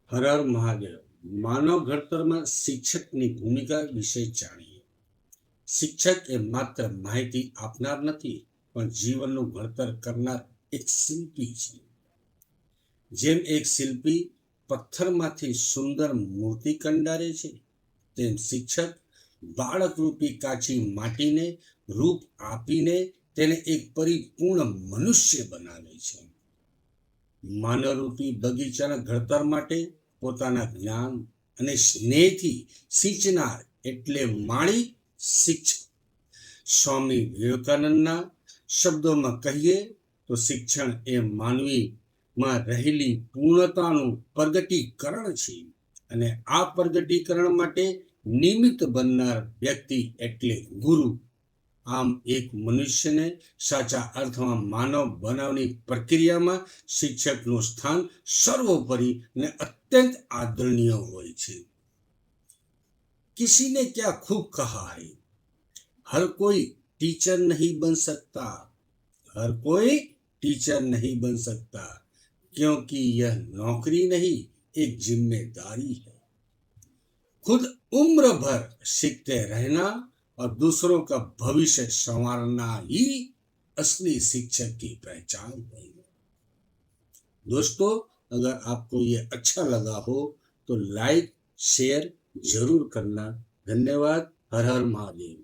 હર હર મહાદેવ. માનવ ઘડતરમાં શિક્ષકની ભૂમિકા વિશે જાણીએ. શિક્ષક એ માત્ર માહિતી આપનાર નથી, પણ જીવનનું ઘડતર કરનાર એક શિલ્પી છે. જેમ એક શિલ્પી પથ્થરમાંથી સુંદર મૂર્તિ કંડારે છે, તેમ શિક્ષક બાળકરૂપી કાચી માટીને રૂપ આપીને તેને એક પરિપૂર્ણ મનુષ્ય બનાવે છે. માનવરૂપી બગીચાના ઘડતર માટે પોતાના જ્ઞાન અને સ્નેહથી સિંચનાર એટલે માળી શિક્ષક. સ્વામી વિવેકાનંદના શબ્દોમાં કહીએ તો શિક્ષણ એ માનવીમાં રહેલી પૂર્ણતાનું પ્રગટીકરણ છે, અને આ પ્રગટીકરણ માટે નિમિત્ત બનનાર વ્યક્તિ એટલે ગુરુ. આમ એક મનુષ્યને સાચા અર્થમાં માનવ બનાવવાની પ્રક્રિયામાં શિક્ષકનું સ્થાન સર્વોપરી અને અત્યંત આદરણીય હોય છે. किसी ने क्या खूब कहा है, हर कोई टीचर नहीं बन सकता, हर कोई टीचर नहीं बन सकता, क्योंकि यह नौकरी नहीं, एक जिम्मेदारी है. खुद उम्र भर सीखते रहना और दूसरों का भविष्य संवारना ही असली शिक्षक की पहचान है. दोस्तों, अगर आपको ये अच्छा लगा हो तो लाइक शेयर जरूर करना. धन्यवाद. हर हर महादेव.